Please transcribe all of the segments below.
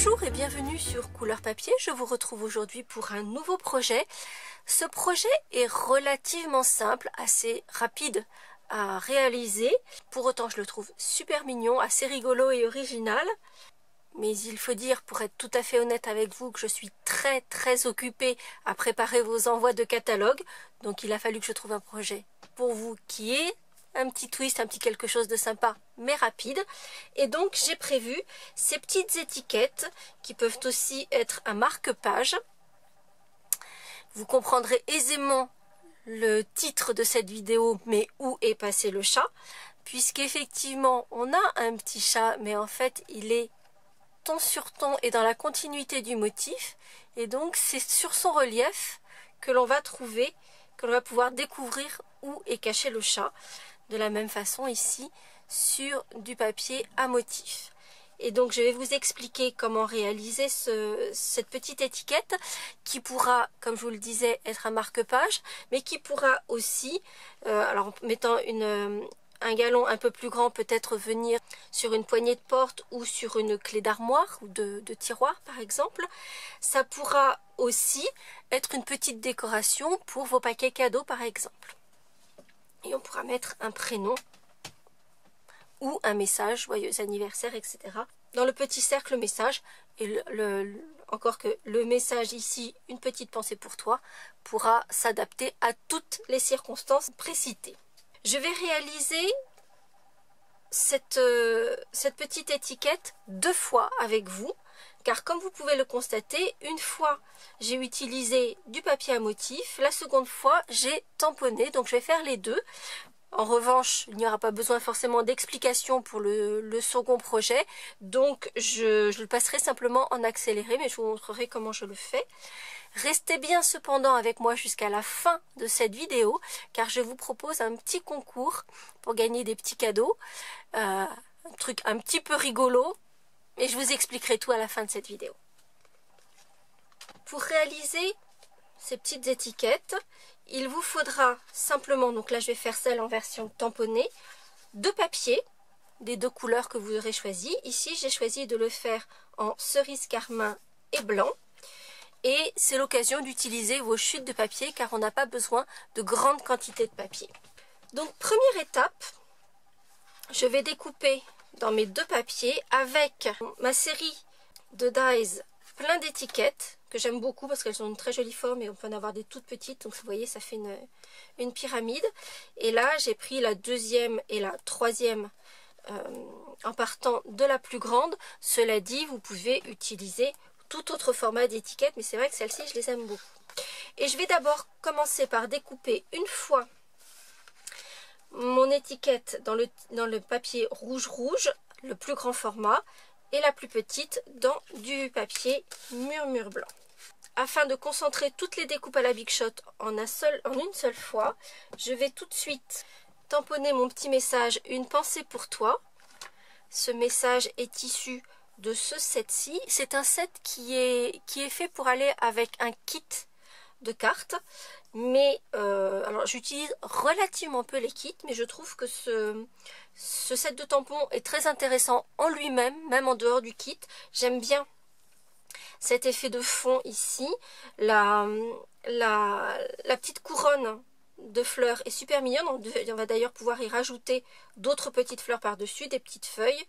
Bonjour et bienvenue sur Couleur Papier. Je vous retrouve aujourd'hui pour un nouveau projet. Ce projet est relativement simple, assez rapide à réaliser. Pour autant, je le trouve super mignon, assez rigolo et original. Mais il faut dire, pour être tout à fait honnête avec vous, que je suis très occupée à préparer vos envois de catalogue. Donc il a fallu que je trouve un projet pour vous qui est un petit twist, un petit quelque chose de sympa mais rapide. Et donc j'ai prévu ces petites étiquettes qui peuvent aussi être un marque-page. Vous comprendrez aisément le titre de cette vidéo, mais où est passé le chat, puisqu'effectivement on a un petit chat, mais en fait il est ton sur ton et dans la continuité du motif, et donc c'est sur son relief que l'on va trouver, que l'on va pouvoir découvrir où est caché le chat. De la même façon ici sur du papier à motif. Et donc je vais vous expliquer comment réaliser cette petite étiquette qui pourra, comme je vous le disais, être un marque-page, mais qui pourra aussi, alors en mettant un galon un peu plus grand, peut-être venir sur une poignée de porte ou sur une clé d'armoire ou de tiroir par exemple. Ça pourra aussi être une petite décoration pour vos paquets cadeaux par exemple. Et on pourra mettre un prénom ou un message, joyeux anniversaire, etc. Dans le petit cercle message, et encore que le message ici, une petite pensée pour toi, pourra s'adapter à toutes les circonstances précitées. Je vais réaliser cette petite étiquette 2 fois avec vous, car comme vous pouvez le constater, une fois j'ai utilisé du papier à motif, la seconde fois j'ai tamponné, donc je vais faire les deux. En revanche, il n'y aura pas besoin forcément d'explication pour le second projet, donc je le passerai simplement en accéléré, mais je vous montrerai comment je le fais. Restez bien cependant avec moi jusqu'à la fin de cette vidéo, car je vous propose un petit concours pour gagner des petits cadeaux, un truc un petit peu rigolo, et je vous expliquerai tout à la fin de cette vidéo. Pour réaliser ces petites étiquettes, il vous faudra simplement, donc là je vais faire celle en version tamponnée, 2 papiers, des 2 couleurs que vous aurez choisies. Ici j'ai choisi de le faire en cerise carmin et blanc. Et c'est l'occasion d'utiliser vos chutes de papier car on n'a pas besoin de grandes quantités de papier. Donc première étape, je vais découper dans mes 2 papiers avec ma série de dies plein d'étiquettes que j'aime beaucoup parce qu'elles ont une très jolie forme et on peut en avoir des toutes petites, donc vous voyez ça fait une pyramide. Et là j'ai pris la 2e et la 3e en partant de la plus grande. Cela dit, vous pouvez utiliser tout autre format d'étiquette, mais c'est vrai que celles-ci je les aime beaucoup. Et je vais d'abord commencer par découper une fois mon étiquette dans le papier rouge, le plus grand format, et la plus petite dans du papier murmure blanc. Afin de concentrer toutes les découpes à la Big Shot en une seule fois, je vais tout de suite tamponner mon petit message « Une pensée pour toi ». Ce message est issu de ce set-ci. C'est un set qui est fait pour aller avec un kit de cartes, mais alors j'utilise relativement peu les kits, mais je trouve que ce set de tampons est très intéressant en lui-même, même en dehors du kit. J'aime bien cet effet de fond ici. La petite couronne de fleurs est super mignonne. On va d'ailleurs pouvoir y rajouter d'autres petites fleurs par-dessus, des petites feuilles.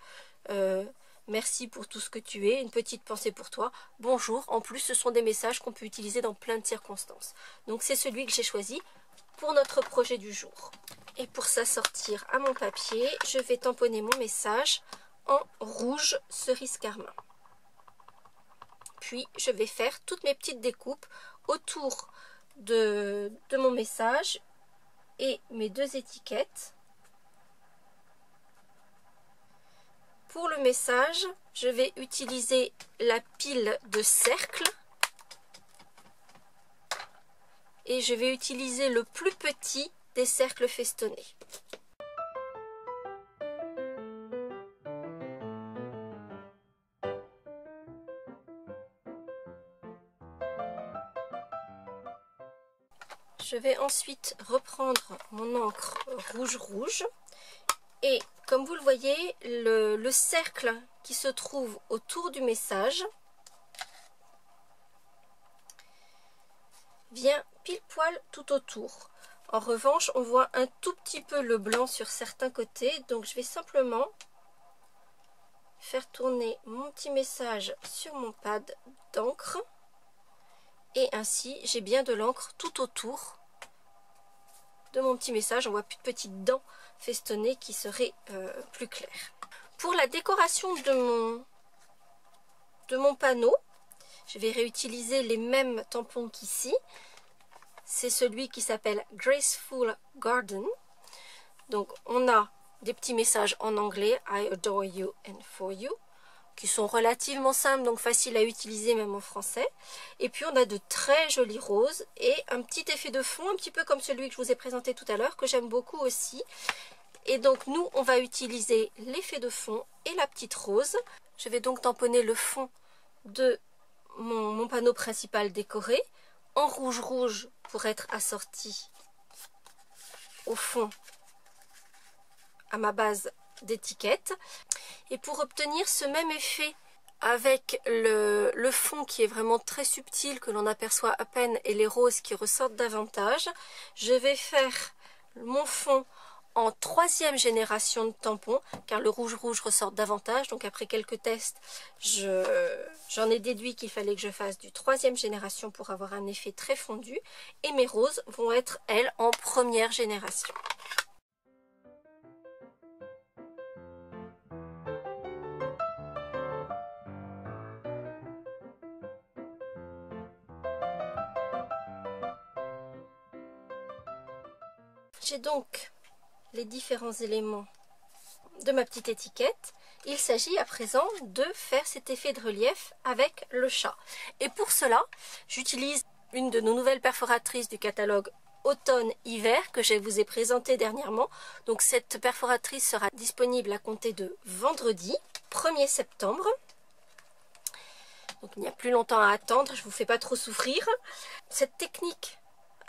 Merci pour tout ce que tu es, une petite pensée pour toi, bonjour. En plus, ce sont des messages qu'on peut utiliser dans plein de circonstances. Donc c'est celui que j'ai choisi pour notre projet du jour. Et pour s'assortir à mon papier, je vais tamponner mon message en rouge cerise carmin. Puis je vais faire toutes mes petites découpes autour de mon message et mes 2 étiquettes. Pour le message, je vais utiliser la pile de cercles et je vais utiliser le plus petit des cercles festonnés. Je vais ensuite reprendre mon encre rouge et comme vous le voyez, le cercle qui se trouve autour du message, vient pile poil tout autour. En revanche, on voit un tout petit peu le blanc sur certains côtés, donc je vais simplement faire tourner mon petit message sur mon pad d'encre. Et ainsi, j'ai bien de l'encre tout autour de mon petit message. On voit plus de petites dents festonnées qui seraient plus claires. Pour la décoration de mon panneau, je vais réutiliser les mêmes tampons qu'ici. C'est celui qui s'appelle Graceful Garden. Donc on a des petits messages en anglais, I adore you and for you, qui sont relativement simples, donc faciles à utiliser même en français. Et puis on a de très jolis roses et un petit effet de fond, un petit peu comme celui que je vous ai présenté tout à l'heure, que j'aime beaucoup aussi. Et donc nous, on va utiliser l'effet de fond et la petite rose. Je vais donc tamponner le fond de mon panneau principal décoré en rouge pour être assorti au fond à ma base d'étiquette. Et pour obtenir ce même effet avec le fond qui est vraiment très subtil, que l'on aperçoit à peine, et les roses qui ressortent davantage, je vais faire mon fond en 3e génération de tampons, car le rouge ressort davantage. Donc après quelques tests, j'en ai déduit qu'il fallait que je fasse du 3e génération pour avoir un effet très fondu. Et mes roses vont être, elles, en 1re génération. J'ai donc les différents éléments de ma petite étiquette. Il s'agit à présent de faire cet effet de relief avec le chat. Et pour cela, j'utilise une de nos nouvelles perforatrices du catalogue automne-hiver que je vous ai présenté dernièrement. Donc cette perforatrice sera disponible à compter de vendredi 1er septembre. Donc il n'y a plus longtemps à attendre, je ne vous fais pas trop souffrir. Cette technique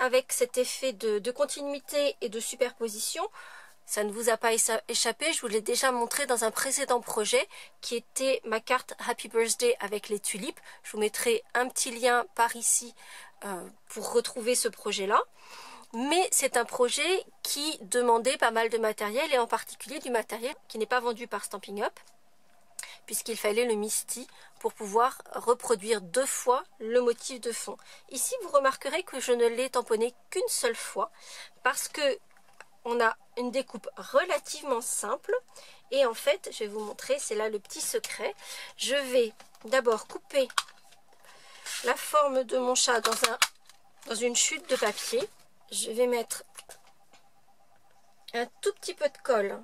avec cet effet de continuité et de superposition, ça ne vous a pas échappé, je vous l'ai déjà montré dans un précédent projet qui était ma carte Happy Birthday avec les tulipes. Je vous mettrai un petit lien par ici pour retrouver ce projet-là. Mais c'est un projet qui demandait pas mal de matériel et en particulier du matériel qui n'est pas vendu par Stampin' Up, puisqu'il fallait le Misty pour pouvoir reproduire 2 fois le motif de fond. Ici, vous remarquerez que je ne l'ai tamponné qu'une seule fois, parce que on a une découpe relativement simple. Et en fait, je vais vous montrer, c'est là le petit secret. Je vais d'abord couper la forme de mon chat dans une chute de papier. Je vais mettre un tout petit peu de colle.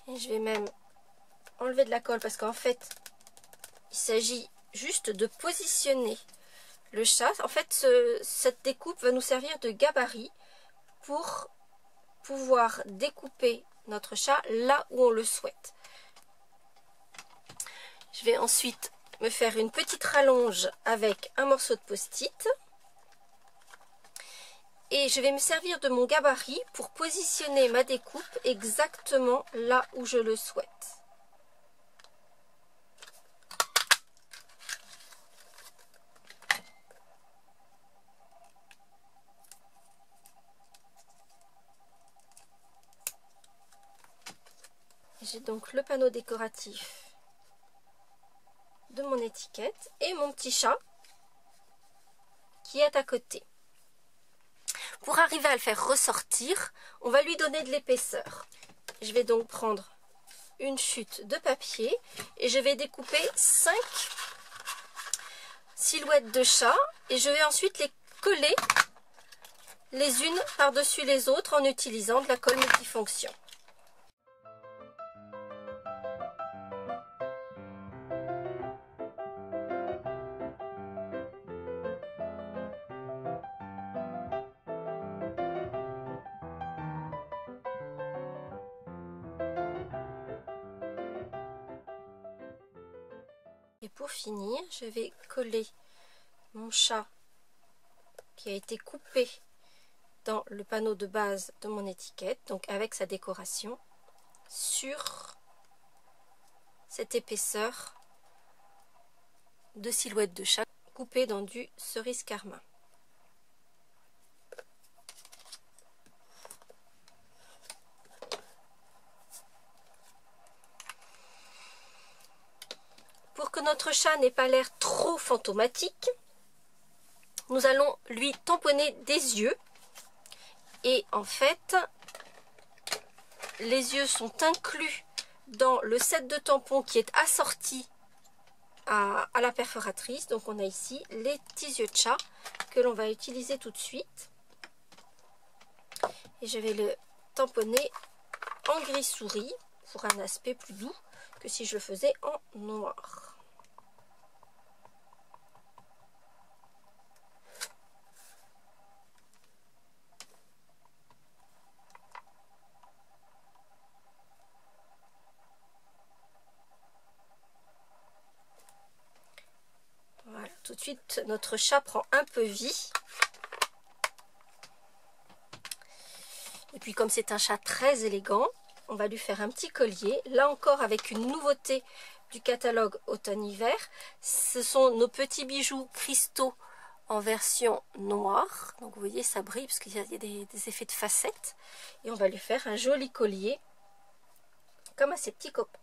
Et je vais même enlever de la colle parce qu'en fait, il s'agit juste de positionner le chat. En fait, cette découpe va nous servir de gabarit pour pouvoir découper notre chat là où on le souhaite. Je vais ensuite me faire une petite rallonge avec un morceau de post-it. Et je vais me servir de mon gabarit pour positionner ma découpe exactement là où je le souhaite. J'ai donc le panneau décoratif de mon étiquette et mon petit chat qui est à côté. Pour arriver à le faire ressortir, on va lui donner de l'épaisseur. Je vais donc prendre une chute de papier et je vais découper 5 silhouettes de chat et je vais ensuite les coller les unes par-dessus les autres en utilisant de la colle multifonction. Et pour finir, je vais coller mon chat qui a été coupé dans le panneau de base de mon étiquette, donc avec sa décoration, sur cette épaisseur de silhouette de chat coupé dans du cerise carmin. Pour que notre chat n'ait pas l'air trop fantomatique, nous allons lui tamponner des yeux. Et en fait, les yeux sont inclus dans le set de tampons qui est assorti à la perforatrice. Donc on a ici les petits yeux de chat que l'on va utiliser tout de suite. Et je vais le tamponner en gris souris pour un aspect plus doux que si je le faisais en noir. Voilà, tout de suite notre chat prend un peu vie. Et puis comme c'est un chat très élégant, on va lui faire un petit collier. Là encore avec une nouveauté du catalogue automne-hiver. Ce sont nos petits bijoux cristaux en version noire. Donc vous voyez ça brille parce qu'il y a des effets de facettes. Et on va lui faire un joli collier comme à ses petits copains.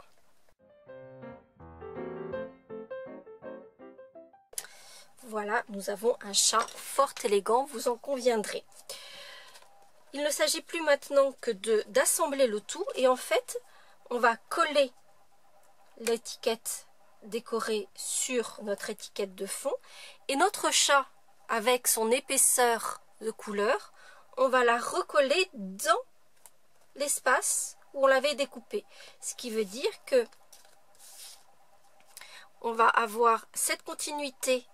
Voilà, nous avons un chat fort élégant, vous en conviendrez. Il ne s'agit plus maintenant que d'assembler le tout. Et en fait, on va coller l'étiquette décorée sur notre étiquette de fond. Et notre chat, avec son épaisseur de couleur, on va la recoller dans l'espace où on l'avait découpé. Ce qui veut dire que on va avoir cette continuité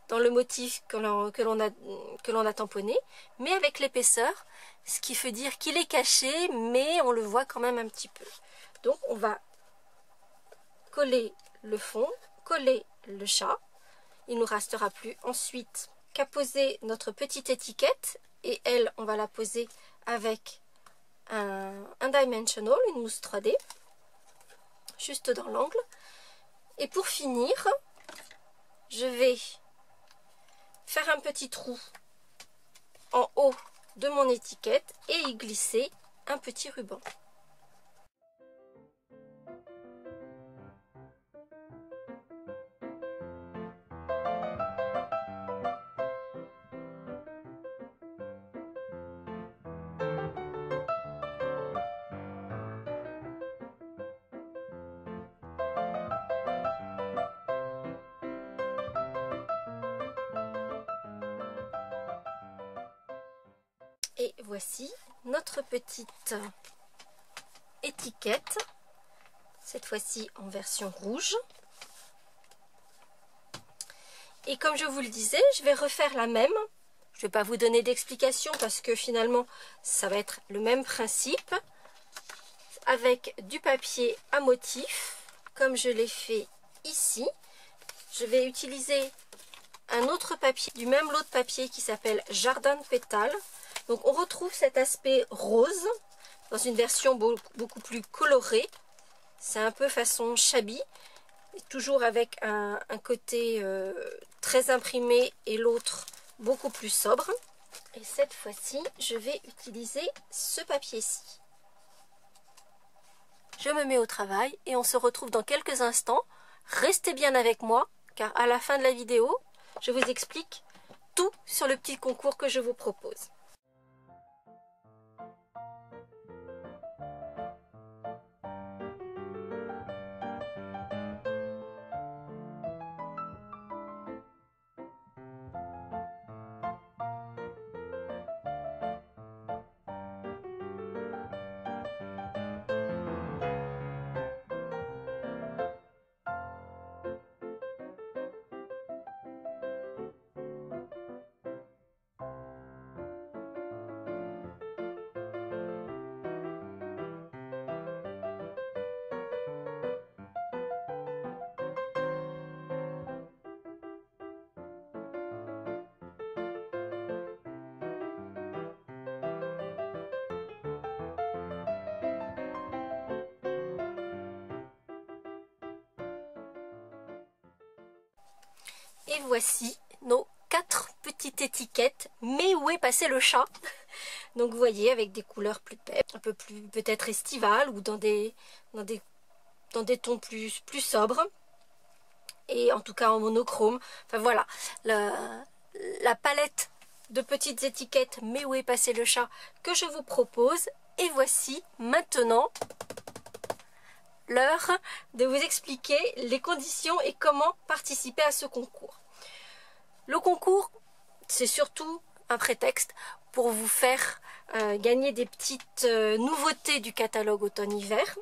dans le motif que l'on a tamponné, mais avec l'épaisseur, ce qui veut dire qu'il est caché, mais on le voit quand même un petit peu. Donc on va coller le fond, coller le chat. Il ne nous restera plus ensuite qu'à poser notre petite étiquette, et elle, on va la poser avec un dimensional, une mousse 3D, juste dans l'angle. Et pour finir, je vais faire un petit trou en haut de mon étiquette et y glisser un petit ruban. Et voici notre petite étiquette, cette fois-ci en version rouge. Et comme je vous le disais, je vais refaire la même. Je ne vais pas vous donner d'explication parce que finalement, ça va être le même principe. Avec du papier à motif, comme je l'ai fait ici. Je vais utiliser un autre papier, du même lot de papier qui s'appelle Jardin de pétales. Donc on retrouve cet aspect rose dans une version beaucoup plus colorée. C'est un peu façon shabby, toujours avec un côté très imprimé et l'autre beaucoup plus sobre. Et cette fois-ci, je vais utiliser ce papier-ci. Je me mets au travail et on se retrouve dans quelques instants. Restez bien avec moi, car à la fin de la vidéo, je vous explique tout sur le petit concours que je vous propose. Et voici nos 4 petites étiquettes. Mais où est passé le chat? Donc vous voyez, avec des couleurs plus pep, un peu plus peut-être estivales ou dans des tons plus sobres. Et en tout cas en monochrome. Enfin voilà, la palette de petites étiquettes mais où est passé le chat que je vous propose. Et voici maintenant l'heure de vous expliquer les conditions et comment participer à ce concours. Le concours, c'est surtout un prétexte pour vous faire gagner des petites nouveautés du catalogue automne-hiver,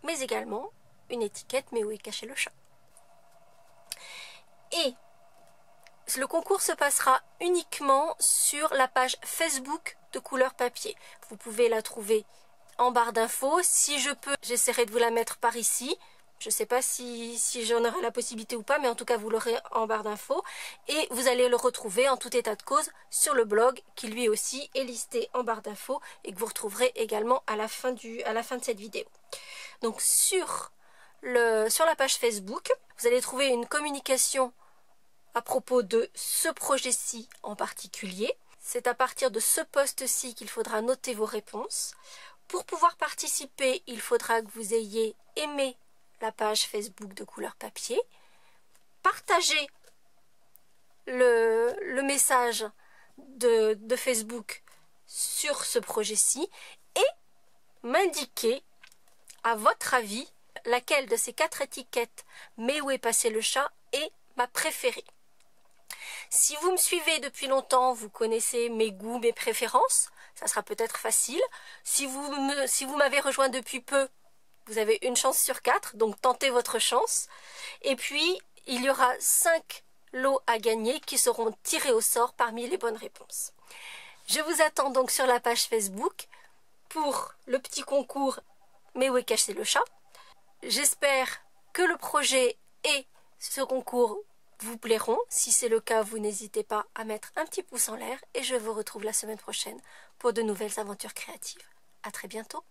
mais également une étiquette mais où est caché le chat. Et le concours se passera uniquement sur la page Facebook de Couleur Papier. Vous pouvez la trouver en barre d'infos. Si je peux, j'essaierai de vous la mettre par ici. Je ne sais pas si j'en aurai la possibilité ou pas, mais en tout cas vous l'aurez en barre d'infos. Et vous allez le retrouver en tout état de cause sur le blog qui lui aussi est listé en barre d'infos et que vous retrouverez également à la fin de cette vidéo. Donc sur la page Facebook, vous allez trouver une communication à propos de ce projet-ci en particulier. C'est à partir de ce post-ci qu'il faudra noter vos réponses. Pour pouvoir participer, il faudra que vous ayez aimé la page Facebook de Couleur Papier, partager le message de Facebook sur ce projet-ci et m'indiquer, à votre avis, laquelle de ces 4 étiquettes mais où est passé le chat est ma préférée. Si vous me suivez depuis longtemps, vous connaissez mes goûts, mes préférences, ça sera peut-être facile. Si vous m'avez rejoint depuis peu, vous avez une chance sur 4, donc tentez votre chance. Et puis, il y aura 5 lots à gagner qui seront tirés au sort parmi les bonnes réponses. Je vous attends donc sur la page Facebook pour le petit concours mais où est caché le chat. J'espère que le projet et ce concours vous plairont. Si c'est le cas, vous n'hésitez pas à mettre un petit pouce en l'air et je vous retrouve la semaine prochaine pour de nouvelles aventures créatives. À très bientôt.